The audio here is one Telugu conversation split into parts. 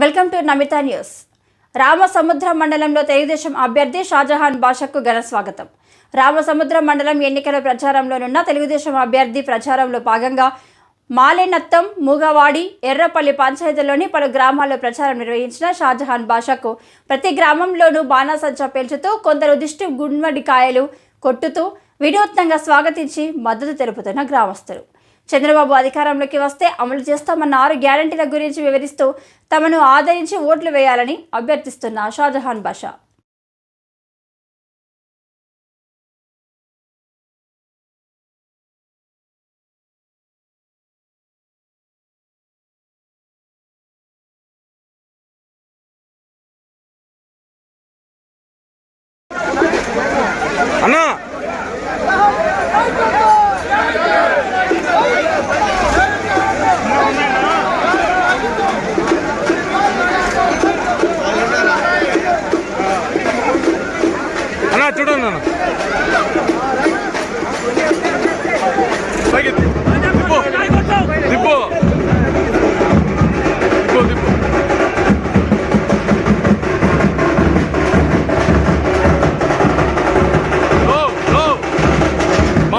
Welcome to Namitha news. Ramasamudram మండలంలో తెలుగుదేశం అభ్యర్థి షాజహాన్ బాషాకు ఘన స్వాగతం. రామసముద్రం మండలం ఎన్నికల ప్రచారంలోనున్న తెలుగుదేశం అభ్యర్థి ప్రచారంలో భాగంగా మాలేనత్తం, మూగవాడి, ఎర్రపల్లి పంచాయతీలోని పలు గ్రామాల్లో ప్రచారం నిర్వహించిన షాజహాన్ బాషాకు ప్రతి గ్రామంలోనూ బాణాసంచా పేల్చుతూ కొందరు దిష్టి గుమ్మడికాయలు కొట్టుతూ వినూత్నంగా స్వాగతించి మద్దతు తెలుపుతున్న గ్రామస్తులు. చంద్రబాబు అధికారంలోకి వస్తే అమలు చేస్తామన్న 6 గ్యారంటీల గురించి వివరిస్తూ తమను ఆదరించి ఓట్లు వేయాలని అభ్యర్థిస్తున్న షాజహాన్ బాషా. అన్నా అన్నా చూడండి అన్న దిప్పు దిప్పు దిప్పు దిప్పు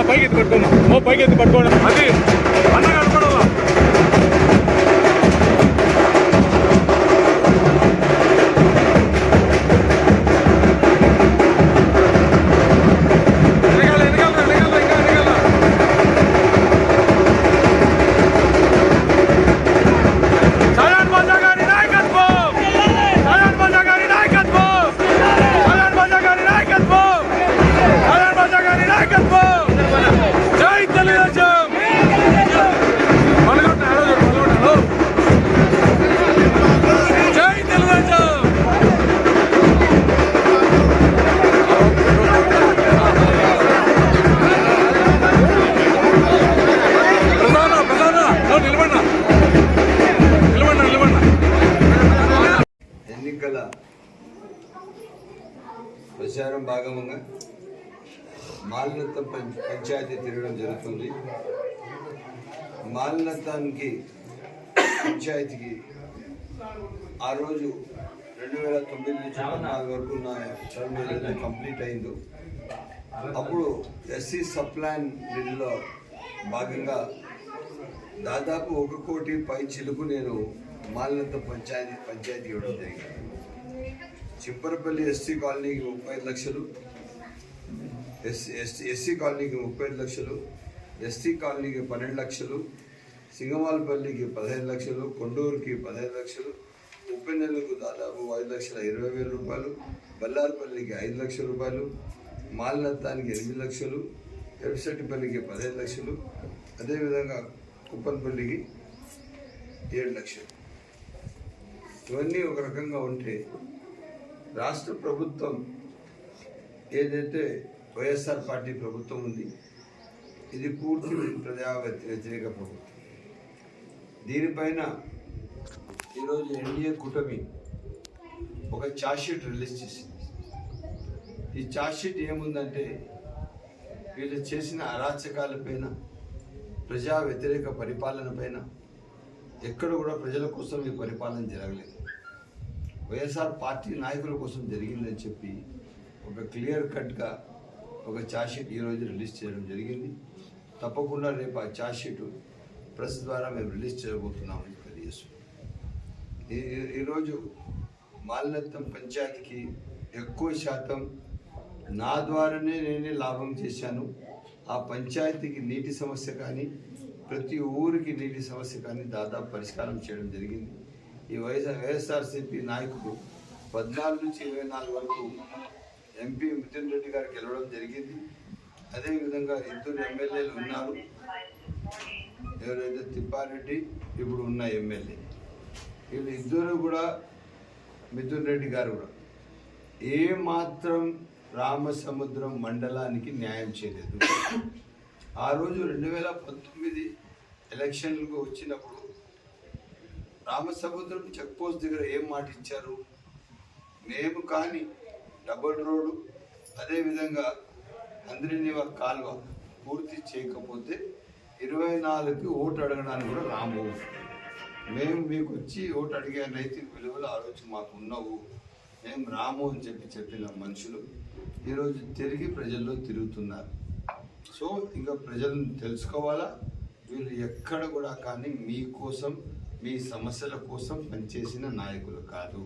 పైకి ఎత్తి పట్టుకోండి, పైకి ఎత్తి పట్టుకోండి. అది అన్న కనపడాలా? ఎన్నికల ప్రచారం భాగంగా మాలినత్తం పంచాయతీ తిరగడం జరుగుతుంది. మాలినత్తానికి పంచాయతీకి ఆ రోజు 2009 నుంచి 2014 వరకు ఉన్న టర్మ్ ఏదైతే కంప్లీట్ అయిందో అప్పుడు ఎస్సీ సప్లాన్ నిధిలో భాగంగా దాదాపు 1 కోటి పై చిలుకు నేను మాలినత్తం పంచాయతీ ఇవ్వడం జరిగింది. చిప్పరపల్లి ఎస్సీ కాలనీకి 35 లక్షలు, ఎస్సీ కాలనీకి 35 లక్షలు, ఎస్టీ కాలనీకి 12 లక్షలు, సింగమాలపల్లికి 15 లక్షలు, కొండూరుకి 15 లక్షలు, ఉప్పెన్నెల్లుకు దాదాపు 5,20,000 రూపాయలు, బల్లార్పల్లికి 5 లక్షల రూపాయలు, మాలినత్తానికి 8 లక్షలు, ఎర్రశెట్టిపల్లికి 15 లక్షలు, అదేవిధంగా కుప్పన్పల్లికి 7 లక్షలు. ఇవన్నీ ఒక రకంగా ఉంటే రాష్ట్ర ప్రభుత్వం ఏదైతే వైఎస్ఆర్ పార్టీ ప్రభుత్వం ఉంది, ఇది పూర్తి ప్రజా వ్యతిరేక ప్రభుత్వం. దీనిపైన ఈరోజు ఎన్డీఏ కూటమి ఒక ఛార్జ్షీట్ రిలీజ్ చేసింది. ఈ ఛార్జ్షీట్ ఏముందంటే వీళ్ళు చేసిన అరాచకాలపైన, ప్రజా వ్యతిరేక పరిపాలన పైన ఎక్కడ కూడా ప్రజల కోసం ఈ పరిపాలన జరగలేదు, వైఎస్ఆర్ పార్టీ నాయకుల కోసం జరిగిందని చెప్పి ఒక క్లియర్ కట్గా ఒక ఛార్జ్షీట్ ఈరోజు రిలీజ్ చేయడం జరిగింది. తప్పకుండా రేపు ఆ ఛార్జ్షీట్ ప్రెస్ ద్వారా మేము రిలీజ్ చేయబోతున్నామని తెలియజేస్తున్నాం. ఈరోజు మాలినత్తం పంచాయతీకి ఎక్కువ శాతం నా ద్వారానే నేనే లాభం చేశాను. ఆ పంచాయతీకి నీటి సమస్య కానీ, ప్రతి ఊరికి నీటి సమస్య కానీ దాదాపు పరిష్కారం చేయడం జరిగింది. ఈ వైఎస్ఆర్సీపీ నాయకుడు 14 నుంచి 24 వరకు ఎంపీ మిథున్ రెడ్డి గారు గెలవడం జరిగింది. అదేవిధంగా 2 ఎమ్మెల్యేలు ఉన్నారు, ఎవరైతే తిప్పారెడ్డి ఇప్పుడు ఉన్న ఎమ్మెల్యే, వీళ్ళు ఇద్దరు కూడా, మిథున్ రెడ్డి గారు కూడా ఏమాత్రం రామసముద్రం మండలానికి న్యాయం చేయలేదు. ఆ రోజు 2019 ఎలక్షన్లకు వచ్చినప్పుడు రామసముద్రం చెక్ పోస్ట్ దగ్గర ఏం మాట ఇచ్చారు, మేము కానీ డబుల్ రోడ్డు అదేవిధంగా అందరినీ కాలువ పూర్తి చేయకపోతే 24కి ఓటు అడగడానికి కూడా రాము. మేము మీకు వచ్చి ఓటు అడిగే నైతిక విలువలు ఆ రోజు మాకు ఉన్నవు, మేము రాము అని చెప్పిన మనుషులు ఈరోజు తిరిగి ప్రజల్లో తిరుగుతున్నారు. సో ఇంకా ప్రజలను తెలుసుకోవాలా, వీళ్ళు ఎక్కడ కూడా కానీ మీకోసం మీ సమస్యల కోసం పనిచేసిన నాయకులు కాదు.